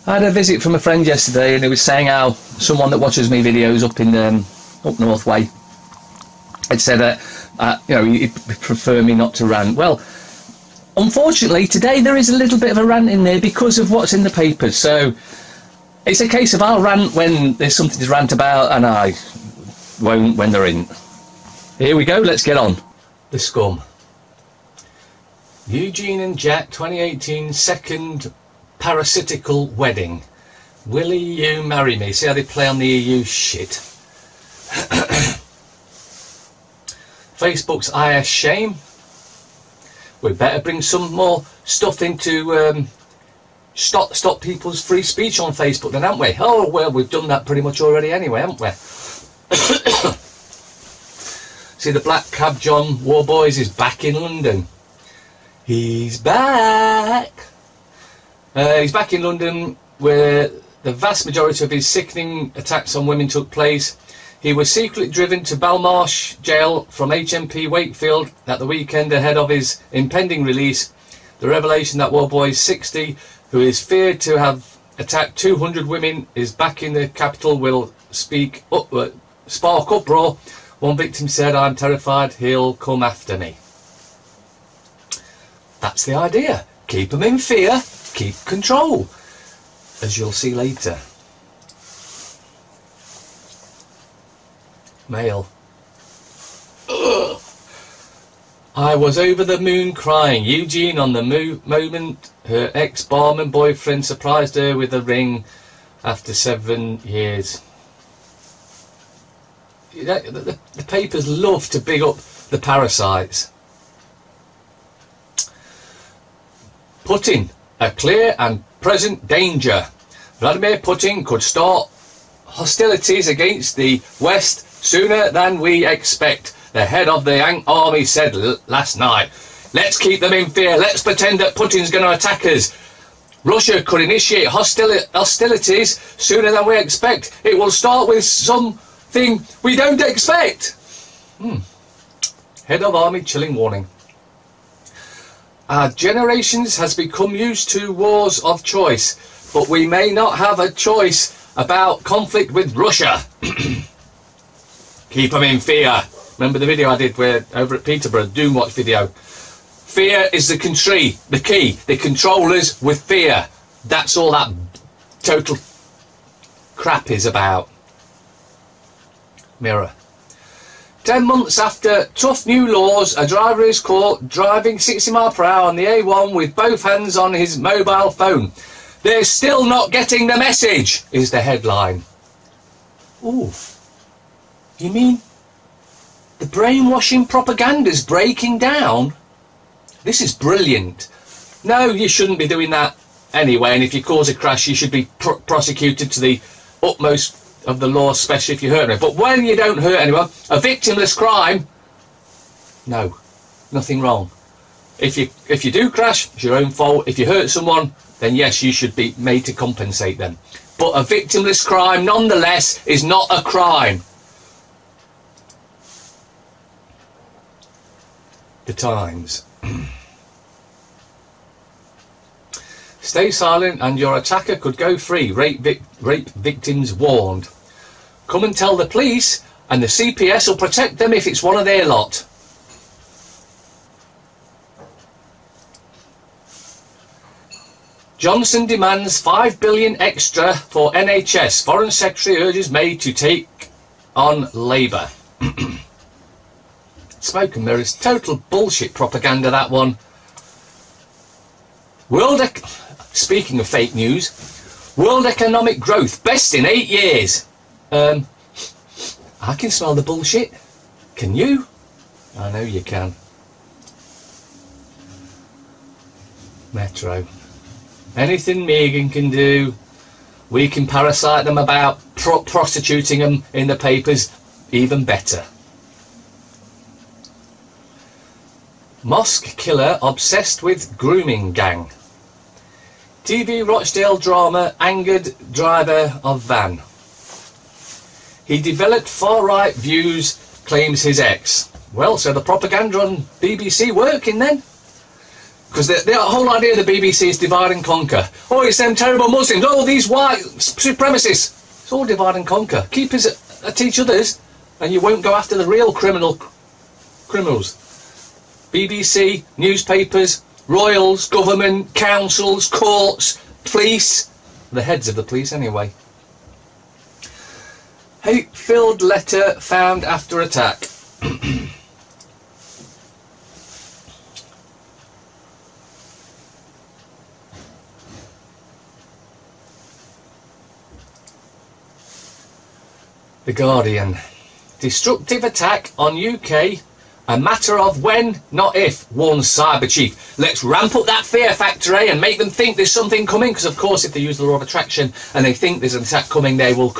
I had a visit from a friend yesterday, and he was saying how someone that watches me videos up in up North Way had said that you know, he'd prefer me not to rant. Well, unfortunately today there is a little bit of a rant in there because of what's in the papers. So it's a case of I'll rant when there's something to rant about, and I won't when there isn't. Here we go, let's get on. The scum. Eugene and Jack 2018 second parasitical wedding. Will you marry me? See how they play on the EU shit. Facebook's IS shame. We better bring some more stuff into stop people's free speech on Facebook then, haven't we? Oh well, we've done that pretty much already anyway, haven't we? See, the Black Cab John Warboys is back in London. He's back. He's back in London, where the vast majority of his sickening attacks on women took place. He was secretly driven to Belmarsh jail from HMP Wakefield at the weekend ahead of his impending release. The revelation that Warboy 60, who is feared to have attacked 200 women, is back in the capital will spark uproar. One victim said, "I'm terrified he'll come after me." That's the idea. Keep them in fear. Keep control, as you'll see later. Mail. Ugh. I was over the moon crying. Eugene on the moment her ex-barman boyfriend surprised her with a ring after 7 years. The papers love to big up the parasites. Putin. A clear and present danger. Vladimir Putin could start hostilities against the West sooner than we expect, the head of the army said last night. Let's keep them in fear. Let's pretend that Putin's going to attack us. Russia could initiate hostilities sooner than we expect. It will start with something we don't expect. Head of army chilling warning. Our generations has become used to wars of choice, but we may not have a choice about conflict with Russia. Keep them in fear. Remember the video I did where over at Peterborough, Doom Watch video. Fear is the key. They control us with fear. That's all that total crap is about. Mirror. 10 months after tough new laws, a driver is caught driving 60 mph on the A1 with both hands on his mobile phone. They're still not getting the message, is the headline. Ooh. You mean the brainwashing propaganda's breaking down? This is brilliant. No, you shouldn't be doing that anyway, and if you cause a crash, you should be prosecuted to the utmost of the law, especially if you hurt anyone. But when you don't hurt anyone, a victimless crime, no, nothing wrong. If you do crash, it's your own fault. If you hurt someone, then yes, you should be made to compensate them. But a victimless crime, nonetheless, is not a crime. The Times. Stay silent and your attacker could go free. Rape victims warned. Come and tell the police and the CPS will protect them if it's one of their lot. Johnson demands 5 billion extra for NHS. Foreign Secretary urges May to take on Labour. Smoke and mirrors. Total bullshit propaganda, that one. Speaking of fake news, world economic growth best in 8 years. I can smell the bullshit. Can you? I know you can. Metro. Anything Megan can do, we can parasite them about prostituting them in the papers, even better. Mosque killer obsessed with grooming gang. TV Rochdale drama angered driver of van. He developed far-right views, claims his ex. Well, so the propaganda on BBC working then? Because the whole idea of the BBC is divide and conquer. Oh, it's them terrible Muslims. Oh, these white supremacists. It's all divide and conquer. Keep us at each other's, and you won't go after the real criminals. BBC, newspapers, royals, government, councils, courts, police. The heads of the police, anyway. Hate-filled letter found after attack. The Guardian. Destructive attack on UK. A matter of when, not if, warns cyber chief. Let's ramp up that fear factor, and make them think there's something coming, because of course if they use the law of attraction and they think there's an attack coming, they will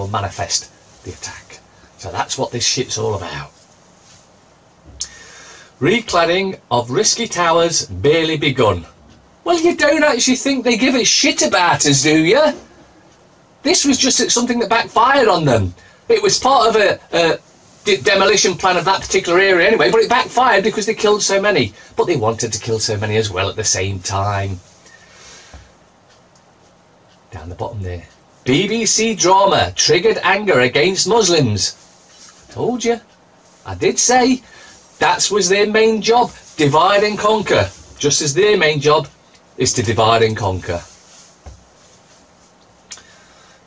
manifest the attack. So that's what this shit's all about. Recladding of risky towers barely begun. Well, you don't actually think they give a shit about us, do you? This was just something that backfired on them. It was part of a demolition plan of that particular area anyway, but it backfired because they killed so many. But they wanted to kill so many as well at the same time. Down the bottom there. BBC drama triggered anger against Muslims. Told you. I did say that was their main job. Divide and conquer. Just as their main job is to divide and conquer.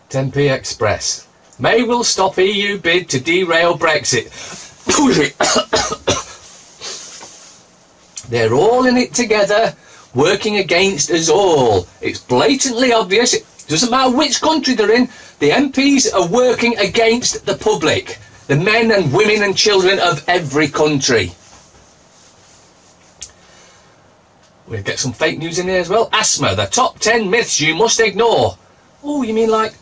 10p Express. May will stop EU bid to derail Brexit. They're all in it together, working against us all. It's blatantly obvious. It doesn't matter which country they're in. The MPs are working against the public. The men and women and children of every country. We'll get some fake news in here as well. Asthma, the top 10 myths you must ignore. Oh, you mean like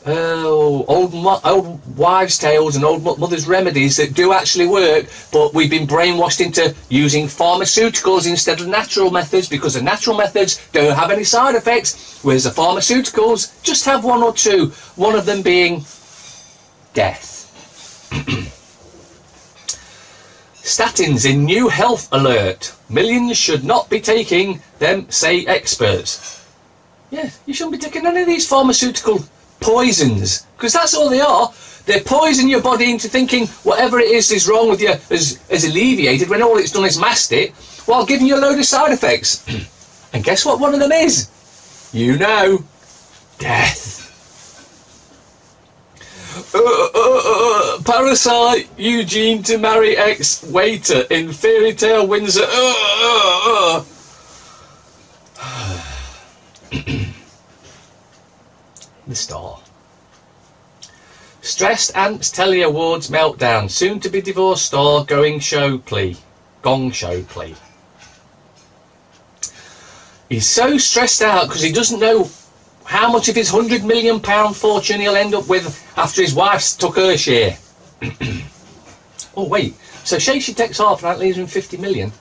old wives' tales and old mothers' remedies that do actually work, but we've been brainwashed into using pharmaceuticals instead of natural methods, because the natural methods don't have any side effects, whereas the pharmaceuticals just have one or two, one of them being death. Statins in new health alert. Millions should not be taking them, say experts. Yeah, you shouldn't be taking any of these pharmaceutical poisons, because that's all they are. They poison your body into thinking whatever it is wrong with you is alleviated, when all it's done is masked it, while giving you a load of side effects. And guess what one of them is? You know. Death. Parasite Eugene to marry ex-waiter in fairy tale Windsor. The Star. Stressed Ants Telly Awards meltdown. Soon to be divorced star Gong show plea. He's so stressed out because he doesn't know how much of his £100 million fortune he'll end up with after his wife took her share. Oh wait, so say she takes half and that leaves him 50 million.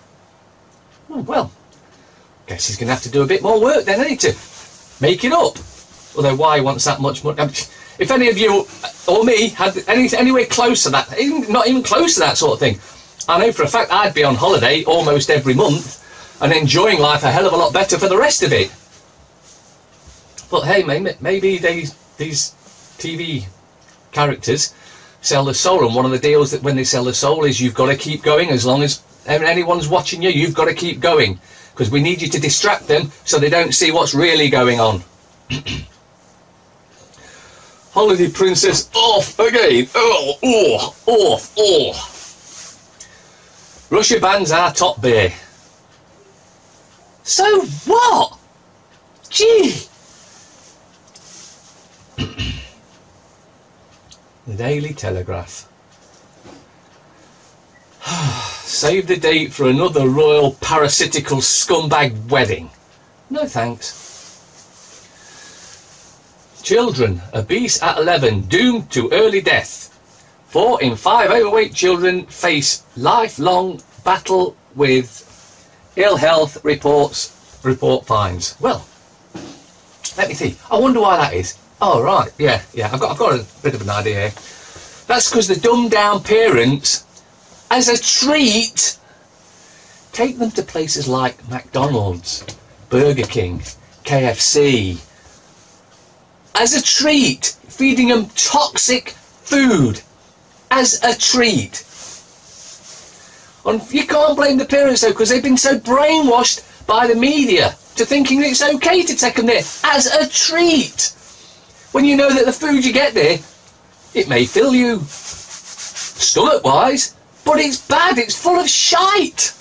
Oh, well, guess he's going to have to do a bit more work then, ain't he, to make it up. Although why he wants that much money? If any of you or me had anywhere close to that, not even close to that sort of thing, I know for a fact I'd be on holiday almost every month and enjoying life a hell of a lot better for the rest of it. But hey, maybe these TV characters sell the soul, and one of the deals that when they sell the soul is you've got to keep going. As long as anyone's watching you, you've got to keep going, because we need you to distract them so they don't see what's really going on. Holiday princess off again. Off. Russia bans our top beer. So what? Gee. The Daily Telegraph. Save the date for another royal parasitical scumbag wedding. No thanks. Children obese at 11 doomed to early death. 4 in 5 overweight children face lifelong battle with ill health, report finds. Well, let me see. I wonder why that is. Oh right, yeah. I've got a bit of an idea here. That's because the dumbed down parents, as a treat, Take them to places like McDonald's, Burger King, KFC. As a treat, feeding them toxic food. As a treat. And you can't blame the parents though, because they've been so brainwashed by the media to thinking that it's okay to take them there as a treat. When you know that the food you get there, it may fill you stomach-wise, but it's bad, it's full of shite.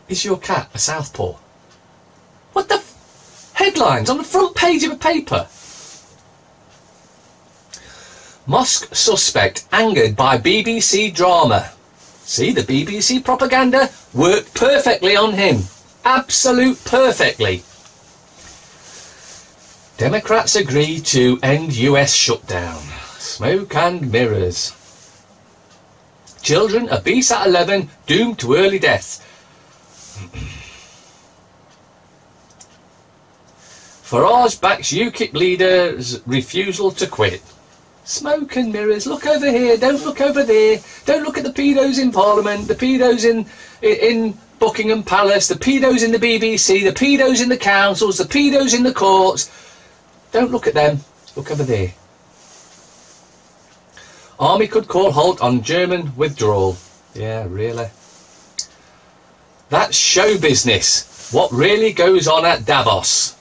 Is your cat a southpaw? What the headlines on the front page of a paper? Mosque suspect angered by BBC drama. See, the BBC propaganda worked perfectly on him. Absolute perfectly. Democrats agree to end US shutdown. Smoke and mirrors. Children obese at 11 doomed to early death. Farage backs UKIP leader's refusal to quit. Smoke and mirrors. Look over here. Don't look over there. Don't look at the pedos in Parliament, the pedos in Buckingham Palace, the pedos in the BBC, the pedos in the councils, the pedos in the courts. Don't look at them. Look over there. Army could call halt on German withdrawal. Yeah, really. That's show business. What really goes on at Davos,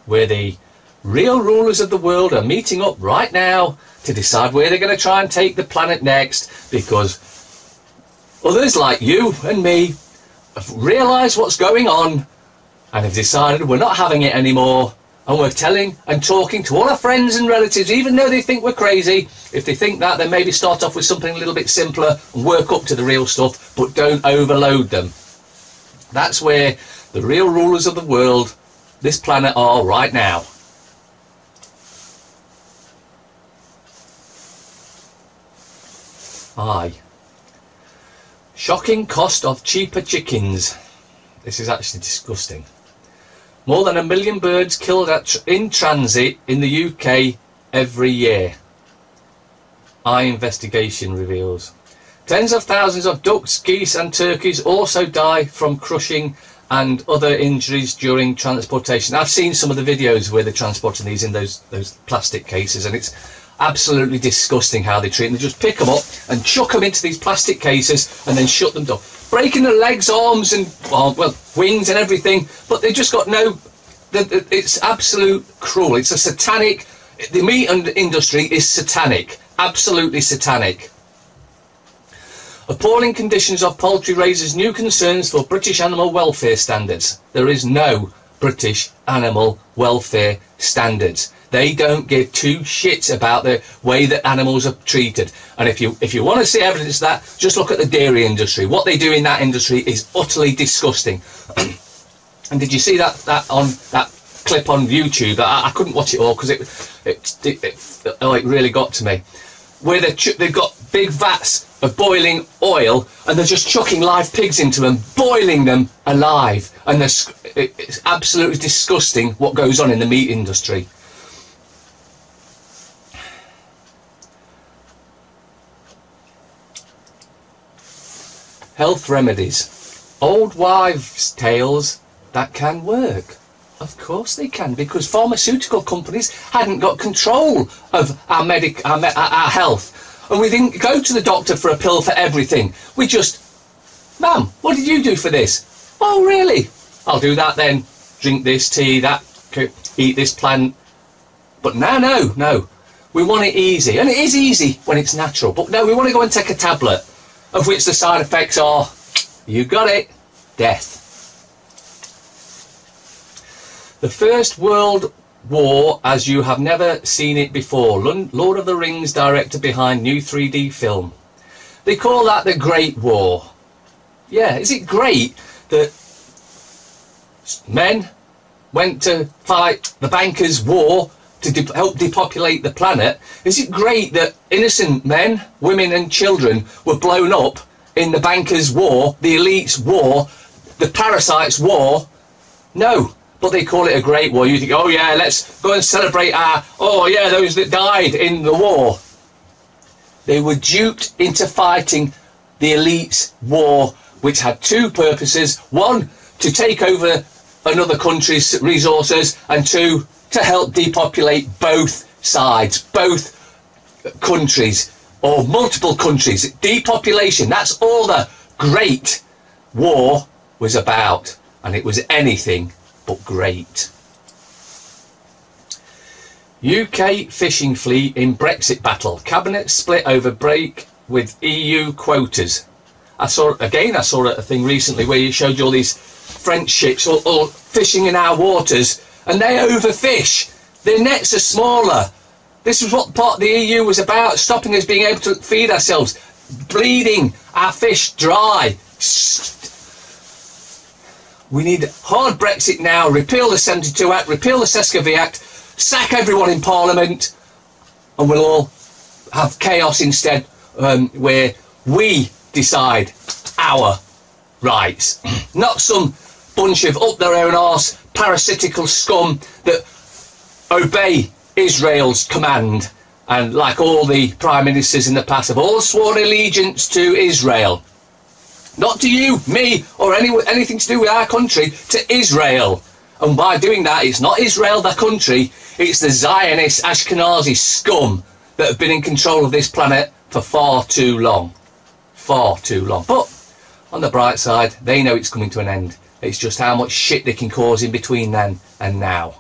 where the real rulers of the world are meeting up right now to decide where they're going to try and take the planet next, because others like you and me have realised what's going on and have decided we're not having it anymore, and we're telling and talking to all our friends and relatives, even though they think we're crazy. If they think that, then maybe start off with something a little bit simpler and work up to the real stuff, but don't overload them. That's where the real rulers of the world, this planet, are right now. Aye. Shocking cost of cheaper chickens. This is actually disgusting. More than 1 million birds killed in transit in the UK every year. Investigation reveals. Tens of thousands of ducks, geese and turkeys also die from crushing and other injuries during transportation. I've seen some of the videos where they're transporting these in those plastic cases, and it's absolutely disgusting how they treat them. They just pick them up and chuck them into these plastic cases and then shut them down, breaking their legs, arms and well, wings and everything, but they just got no... It's absolute cruel. It's a satanic... The meat industry is satanic. Absolutely satanic. Appalling conditions of poultry raises new concerns for British animal welfare standards. There is no British animal welfare standards. They don't give two shits about the way that animals are treated. And if you want to see evidence of that, just look at the dairy industry. What they do in that industry is utterly disgusting. And did you see that clip on YouTube? I couldn't watch it all because it really got to me. Where they've got big vats of boiling oil and they're just chucking live pigs into them, boiling them alive. And it's absolutely disgusting what goes on in the meat industry. Health remedies. Old wives' tales that can work. Of course they can, because pharmaceutical companies hadn't got control of our health. And we didn't go to the doctor for a pill for everything. We just, Mum, what did you do for this? Oh, really? I'll do that then. Drink this tea, that, eat this plant. But no. We want it easy. And it is easy when it's natural. But no, we want to go and take a tablet, of which the side effects are, you got it, death. The First World War as you have never seen it before. Lord of the Rings director behind new 3D film. They call that the Great War. Yeah, is it great that men went to fight the bankers' war to help depopulate the planet? Is it great that innocent men, women and children were blown up in the bankers' war, the elites' war, the parasites' war? No. But they call it a great war. You think, oh yeah, let's go and celebrate those that died in the war. They were duped into fighting the elite's war, which had two purposes. One, to take over another country's resources, and two, to help depopulate both sides, both countries, or multiple countries. Depopulation, that's all the Great War was about, and it was anything but great. UK fishing fleet in Brexit battle. Cabinet split over break with EU quotas. I saw a thing recently where you showed you all these French ships all fishing in our waters, and they overfish. Their nets are smaller. This is what part of the EU was about, stopping us being able to feed ourselves, bleeding our fish dry. We need hard Brexit now, repeal the 72 Act, repeal the Sescovy Act, sack everyone in Parliament, and we'll all have chaos instead, where we decide our rights. Not some bunch of up their own arse parasitical scum that obey Israel's command, and like all the prime ministers in the past have all sworn allegiance to Israel. Not to you, me, or anything to do with our country, to Israel. And by doing that, it's not Israel, the country, it's the Zionist Ashkenazi scum that have been in control of this planet for far too long. Far too long. But on the bright side, they know it's coming to an end. It's just how much shit they can cause in between then and now.